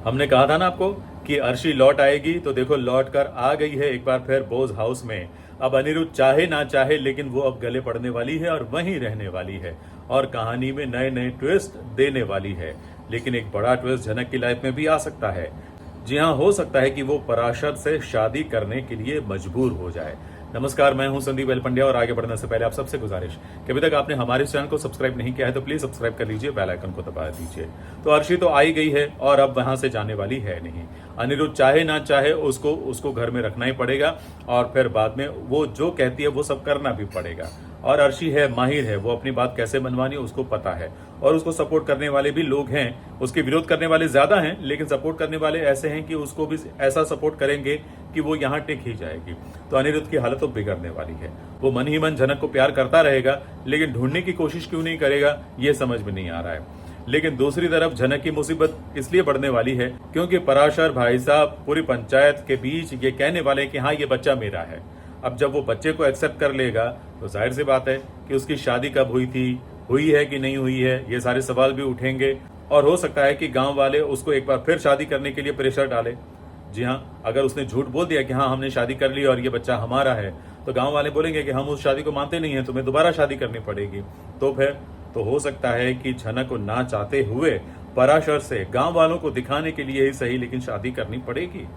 हमने कहा था ना आपको कि अर्शी लौट आएगी, तो देखो लौट कर आ गई है एक बार फिर बोझ हाउस में। अब अनिरुद्ध चाहे ना चाहे लेकिन वो अब गले पड़ने वाली है और वहीं रहने वाली है और कहानी में नए नए ट्विस्ट देने वाली है। लेकिन एक बड़ा ट्विस्ट जनक की लाइफ में भी आ सकता है। जी हाँ, हो सकता है कि वो पराशर से शादी करने के लिए मजबूर हो जाए। नमस्कार, मैं हूं संदीप एल पंड्या और आगे बढ़ने से पहले आप सबसे गुजारिश कि अभी तक आपने हमारे चैनल को सब्सक्राइब नहीं किया है तो प्लीज सब्सक्राइब कर लीजिए, बेल आइकन को दबा दीजिए। तो अर्शी तो आई गई है और अब वहां से जाने वाली है नहीं। अनिरुद्ध चाहे ना चाहे उसको घर में रखना ही पड़ेगा और फिर बाद में वो जो कहती है वो सब करना भी पड़ेगा। और अर्शी है, माहिर है, वो अपनी बात कैसे मनवानी उसको पता है और उसको सपोर्ट करने वाले भी लोग हैं। उसके विरोध करने वाले ज्यादा हैं लेकिन सपोर्ट करने वाले ऐसे हैं कि उसको भी ऐसा सपोर्ट करेंगे कि वो यहाँ टिक ही जाएगी। तो अनिरुद्ध की हालत तो बिगड़ने वाली है। वो मन ही मन जनक को प्यार करता रहेगा लेकिन ढूंढने की कोशिश क्यों नहीं करेगा ये समझ में नहीं आ रहा है। लेकिन दूसरी तरफ जनक की मुसीबत इसलिए बढ़ने वाली है क्योंकि पराशर भाई साहब पूरी पंचायत के बीच ये कहने वाले कि हाँ ये बच्चा मेरा है। अब जब वो बच्चे को एक्सेप्ट कर लेगा तो जाहिर सी बात है कि उसकी शादी कब हुई है कि नहीं हुई है, ये सारे सवाल भी उठेंगे और हो सकता है कि गांव वाले उसको एक बार फिर शादी करने के लिए प्रेशर डाले। जी हाँ, अगर उसने झूठ बोल दिया कि हाँ हमने शादी कर ली और ये बच्चा हमारा है तो गांव वाले बोलेंगे कि हम उस शादी को मानते नहीं है, तुम्हें दोबारा शादी करनी पड़ेगी। तो फिर तो हो सकता है कि जनक को ना चाहते हुए पराशर से गांव वालों को दिखाने के लिए ही सही लेकिन शादी करनी पड़ेगी,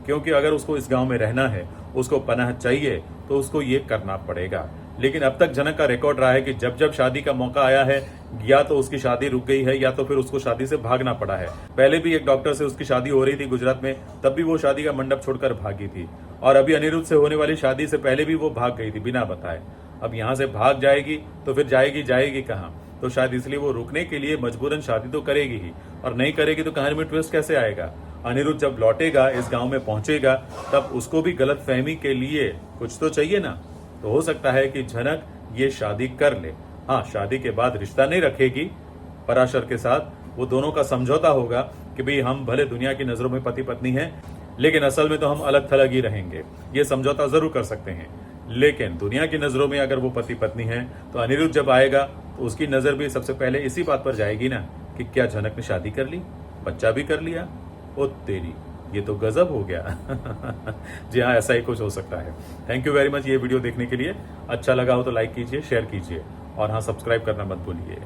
क्योंकि अगर उसको इस गांव में रहना है, उसको पनाह चाहिए तो उसको ये करना पड़ेगा। लेकिन अब तक जनक का रिकॉर्ड रहा है कि जब जब शादी का मौका आया है या तो उसकी शादी रुक गई है या तो फिर उसको शादी से भागना पड़ा है। पहले भी एक डॉक्टर से उसकी शादी हो रही थी गुजरात में, तब भी वो शादी का मंडप छोड़कर भागी थी और अभी अनिरुद्ध से होने वाली शादी से पहले भी वो भाग गई थी बिना बताए। अब यहाँ से भाग जाएगी तो फिर जाएगी कहाँ? तो शायद इसलिए वो रुकने के लिए मजबूरन शादी तो करेगी ही, और नहीं करेगी तो कहानी में ट्विस्ट कैसे आएगा? अनिरुद्ध जब लौटेगा, इस गांव में पहुंचेगा, तब उसको भी गलत फहमी के लिए कुछ तो चाहिए ना। तो हो सकता है कि जनक ये शादी कर ले। हाँ, शादी के बाद रिश्ता नहीं रखेगी पराशर के साथ, वो दोनों का समझौता होगा कि भाई हम भले दुनिया की नजरों में पति पत्नी हैं लेकिन असल में तो हम अलग थलग ही रहेंगे, ये समझौता जरूर कर सकते हैं। लेकिन दुनिया की नजरों में अगर वो पति पत्नी है तो अनिरुद्ध जब आएगा तो उसकी नजर भी सबसे पहले इसी बात पर जाएगी ना कि क्या जनक ने शादी कर ली, बच्चा भी कर लिया। ओ तेरी, ये तो गजब हो गया। जी हाँ, ऐसा ही कुछ हो सकता है। थैंक यू वेरी मच ये वीडियो देखने के लिए। अच्छा लगा हो तो लाइक कीजिए, शेयर कीजिए और हाँ, सब्सक्राइब करना मत भूलिए।